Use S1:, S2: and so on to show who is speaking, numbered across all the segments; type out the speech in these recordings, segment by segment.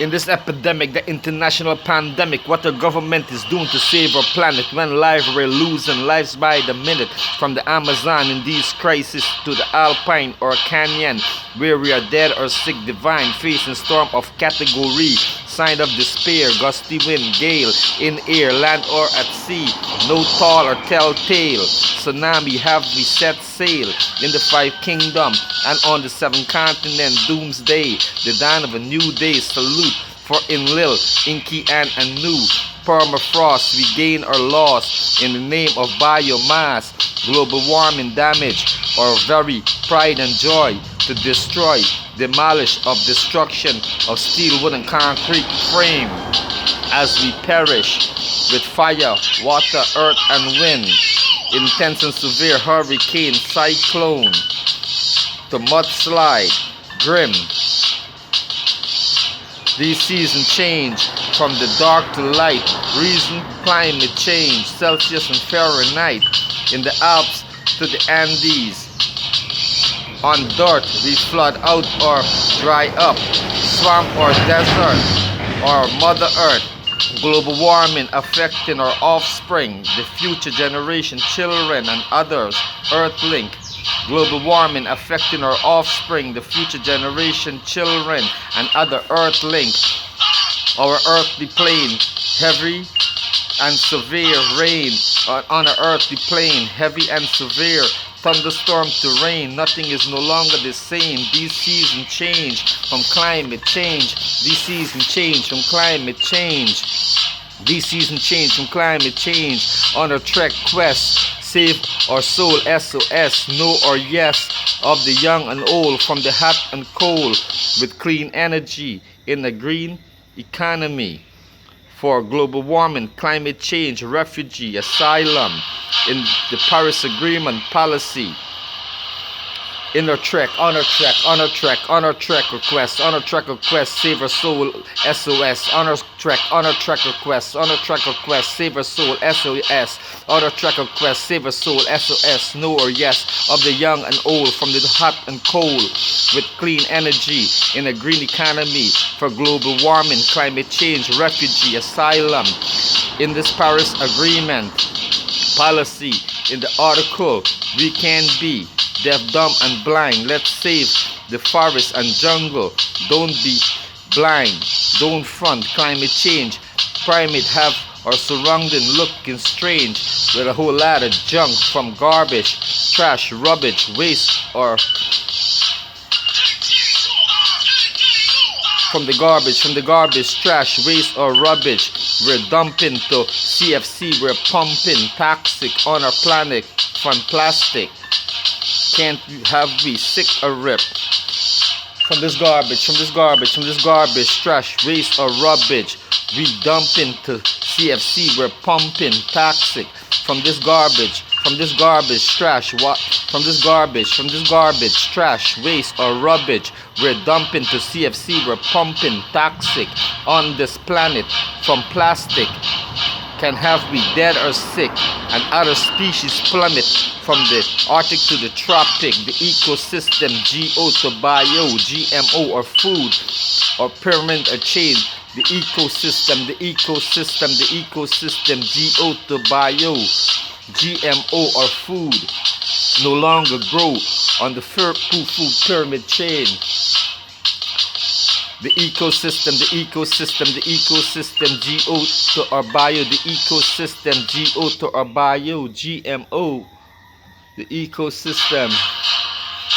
S1: In this epidemic, the international pandemic, what the government is doing to save our planet, when lives we're losing lives by the minute, from the Amazon in these crises to the Alpine or Canyon, where we are dead or sick, divine, facing storm of category, sign of despair, gusty wind, gale, in air, land or at sea, no tall or telltale, tsunami have we set sail, in the five kingdom, and on the seven continent, doomsday, the dawn of a new day, salute for Enlil, Inky and Anu, permafrost, we gain or loss in the name of biomass, global warming damage, or very pride and joy to destroy, demolish of destruction of steel, wood and concrete frame, as we perish with fire, water, earth and wind, intense and severe hurricane, cyclone, to mudslide, grim. These seasons change from the dark to light, reason climate change, Celsius and Fahrenheit, in the Alps to the Andes. On dirt we flood out or dry up, swamp or desert or Mother Earth. Global warming affecting our offspring, the future generation, children and others, Earthlink. Global warming affecting our offspring, the future generation, children and other Earthlink. Our earthly plane, heavy and severe rain on our earthly plane, heavy and severe thunderstorm to rain. Nothing is no longer the same. These seasons change from climate change. These seasons change from climate change. These seasons change from climate change. On a trek quest, save our soul, SOS, no or yes, of the young and old, from the hot and cold, with clean energy in a green economy. For global warming, climate change, refugee, asylum, in the Paris Agreement policy. In our trek, on our trek, on our trek, on our trek request, on our trek request, save our soul, SOS, on our trek request, on our trek request, save our soul, SOS, on our trek request, save our soul, SOS, no or yes, of the young and old, from the hot and cold, with clean energy, in a green economy, for global warming, climate change, refugee, asylum, in this Paris Agreement policy, in the article, we can be deaf, dumb and blind. Let's save the forest and jungle. Don't be blind. Don't front climate change. Primate have our surrounding looking strange, with a whole lot of junk from garbage, trash, rubbish, waste, or from the garbage, trash, waste or rubbish. We're dumping to CFC, we're pumping toxic on our planet from plastic. Can't have we sick or rip from this garbage, trash, waste or rubbish. We dumping to CFC, we're pumping toxic from this garbage, trash, trash, waste or rubbish. We're dumping to CFC, we're pumping toxic on this planet from plastic. Can have we dead or sick, and other species plummet from the Arctic to the tropic. The ecosystem, GO to bio, GMO or food or pyramid or chain. The ecosystem, GO to bio, GMO or food no longer grow on the food pyramid chain. The ecosystem, GO to our bio, the ecosystem, GO to our bio, GMO, the ecosystem,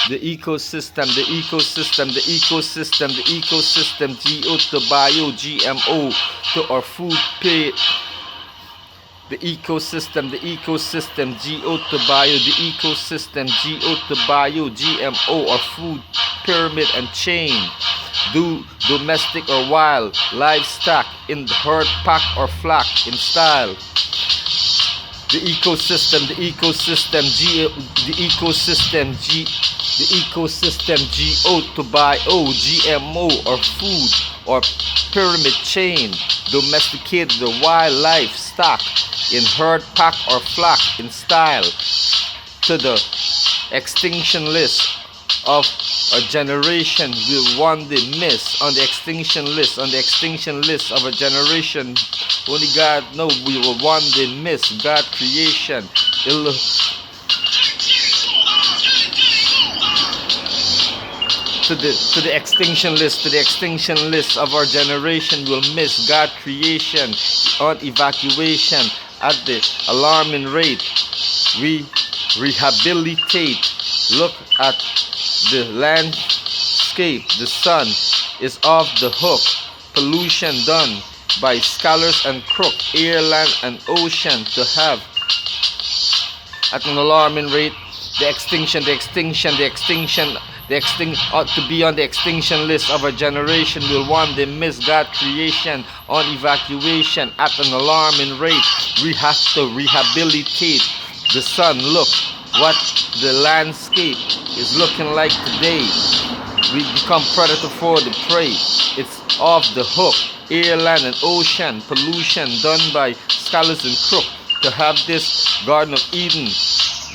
S1: GO to bio, GMO to our food pay. The ecosystem, GO to bio, the ecosystem, GO to bio, GMO or food pyramid and chain. Do domestic or wild livestock in the herd, pack or flock in style. The ecosystem, GO to bio, GMO or food or pyramid chain. Domesticated the wild livestock in herd, pack or flock in style. To the extinction list of a generation will one day miss on the extinction list, on the extinction list of a generation. Only God knows we will one day miss God creation. To the extinction list, to the extinction list of our generation will miss God creation on evacuation at the alarming rate. We rehabilitate. Look at the landscape. The sun is off the hook. Pollution done by scholars and crook, air, land, and ocean to have at an alarming rate. The extinction ought to be on the extinction list of a generation will one day miss God creation on evacuation at an alarming rate. We have to rehabilitate the sun. Look what the landscape is looking like today. We become predator for the prey. It's off the hook. Air, land, and ocean pollution done by scholars and crook to have this Garden of Eden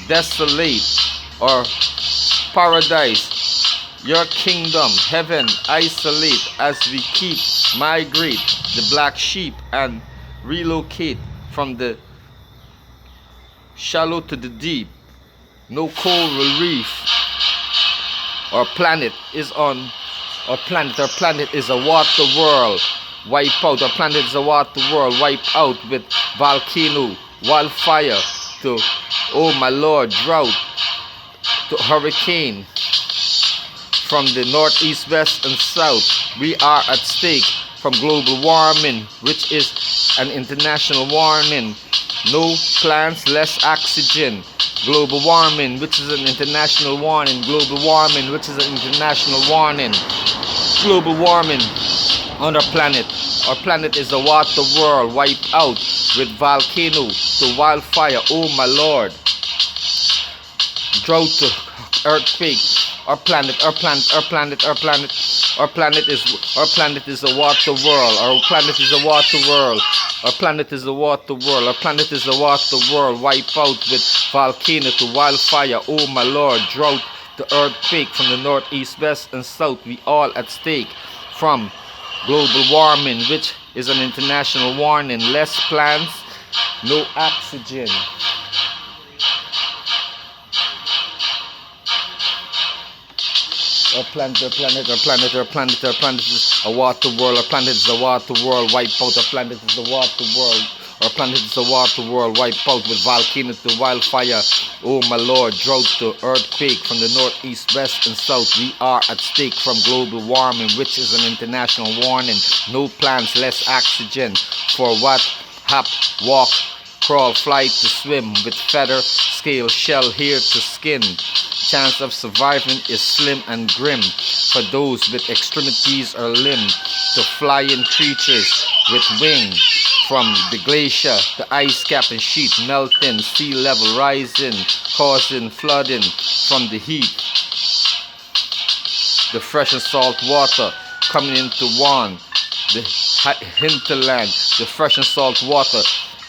S1: desolate or paradise, your kingdom, heaven, isolate as we keep migrate the black sheep and relocate from the shallow to the deep. No coral reef. Our planet is our planet is a water world. Wipe out. Our planet is a water world. Wipe out with volcano, wildfire to, oh my Lord, drought to hurricane. From the north, east, west, and south, we are at stake from global warming, which is an international warning. No plants, less oxygen. Global warming, which is an international warning. Global warming, which is an international warning. Global warming on our planet. Our planet is a water world wiped out with volcano to wildfire. Oh my Lord. Drought to earthquake. Our planet is a water world. Our planet is a water world. Our planet is a water world. Our planet is a water world. Wipe out with volcano to wildfire. Oh my Lord. Drought to earthquake from the north, east, west, and south. We all at stake from global warming, which is an international warning. Less plants, no oxygen. Our planet is a water world. Our planet is a water world. Wipe out. Our planet is a water world. Our planet is a water world. Wipe out with volcano to wildfire. Oh my Lord, drought to earthquake from the north, east, west, and south. We are at stake from global warming, which is an international warning. No plants, less oxygen. For what? Hop, walk, crawl, fly to swim with feather, scale, shell, hair to skin. Chance of surviving is slim and grim for those with extremities or limb. To flying creatures with wing. From the glacier, the ice cap and sheet melting, sea level rising, causing flooding from the heat. The fresh and salt water coming into one. The hinterland, the fresh and salt water,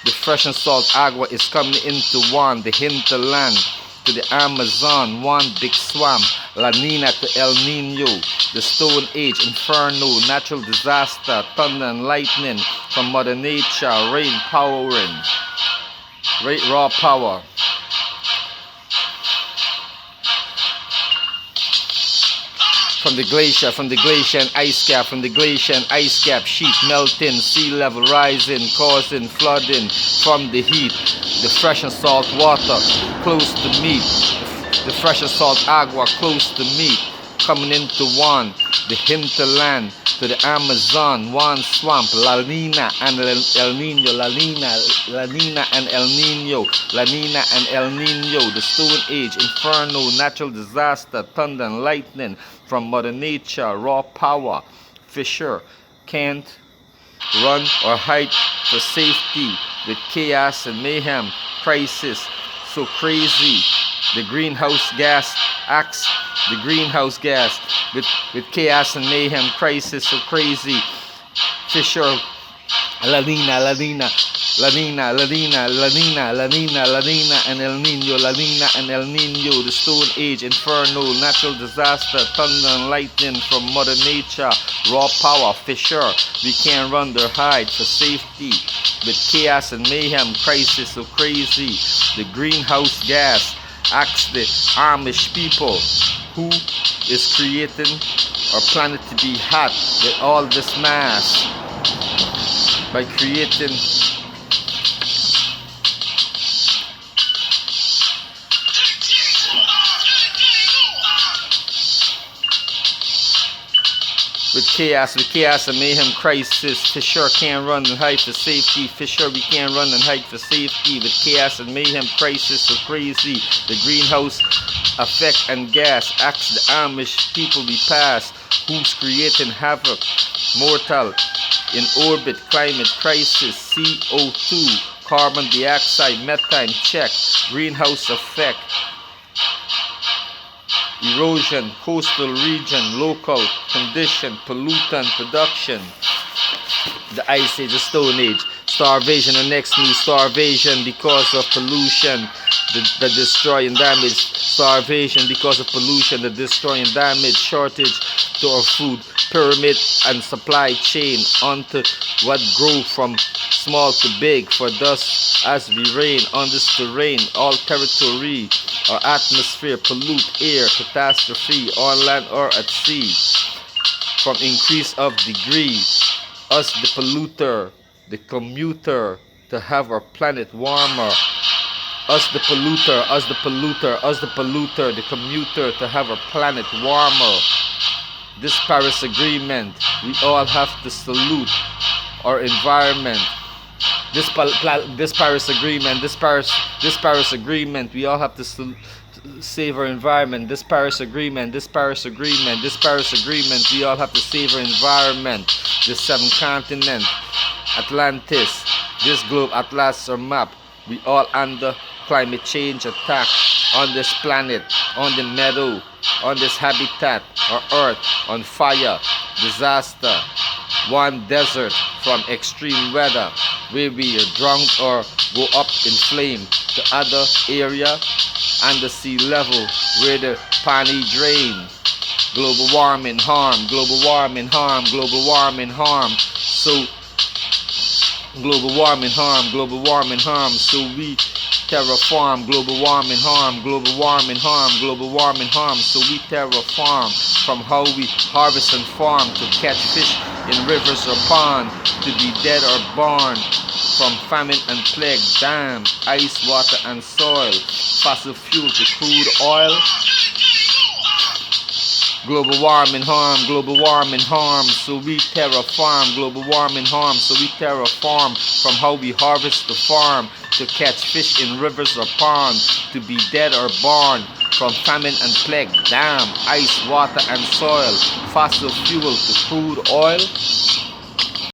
S1: the fresh and salt agua is coming into one. The hinterland to the Amazon, one big swamp. La Nina to El Nino, the Stone Age, Inferno, natural disaster, thunder and lightning from Mother Nature, rain powering, raw power. From the glacier and ice cap, from the glacier and ice cap, sheet melting, sea level rising, causing flooding from the heat. The fresh and salt water close to meat, the fresh and salt agua close to meat, coming into one. The hinterland to the Amazon, one swamp. La Nina and El Nino, La Nina and El Nino, La Nina and El Nino, the Stone Age, Inferno, natural disaster, thunder and lightning from Mother Nature, raw power. Fisher can't run or hide for safety with chaos and mayhem, crisis so crazy. The greenhouse gas acts, the greenhouse gas with chaos and mayhem, crisis so crazy. Fisher, La Nina, La Nina, La Nina, La Nina, La Nina, La Nina, and El Nino, La Nina and El Nino, the Stone Age, Inferno, natural disaster, thunder and lightning from Mother Nature, raw power, fissure, we can't run or hide for safety, with chaos and mayhem, crisis so crazy, the greenhouse gas, ask the Amish people, who is creating our planet to be hot with all this mass, by creating with chaos and mayhem, crisis. Fisher can't run and hide for safety. Fisher, we can't run and hide for safety. With chaos and mayhem, crisis so crazy. The greenhouse effect and gas. Ask the Amish people we pass. Who's creating havoc? Mortal in orbit, climate crisis. CO2, carbon dioxide, methane check. Greenhouse effect. Erosion, coastal region, local condition, pollutant production, the Ice Age, the Stone Age, starvation, the next new starvation because of pollution, the destroy and damage, starvation because of pollution, the destroy and damage, shortage to our food, pyramid and supply chain, onto what grow from small to big, for thus as we reign on this terrain, all territory, our atmosphere, pollute air, catastrophe, on land or at sea, from increase of degree, us the polluter, the commuter, to have our planet warmer, us the polluter, us the polluter, us the polluter, the commuter, to have our planet warmer. This Paris Agreement, we all have to salute our environment. This Paris Agreement, this Paris Agreement, we all have to save our environment. This Paris Agreement, this Paris Agreement, this Paris Agreement, we all have to save our environment. The 7th continent, Atlantis, this globe atlas or map, we all under climate change attack on this planet, on the meadow, on this habitat, or earth, on fire, disaster, one desert from extreme weather, where we are drowned or go up in flame, to other area and the sea level where the pani drain. Global warming harm, global warming harm, global warming harm. So global warming harm, global warming harm. So we terraform, global warming harm, global warming harm, global warming harm. So we terraform from how we harvest and farm, to catch fish in rivers or pond, to be dead or born from famine and plague, dam, ice, water and soil, fossil fuel to crude oil. Global warming harm, global warming harm. So we terraform, global warming harm. So we terraform from how we harvest the farm, to catch fish in rivers or ponds, to be dead or born from famine and plague, dam, ice, water and soil, fossil fuel to crude oil.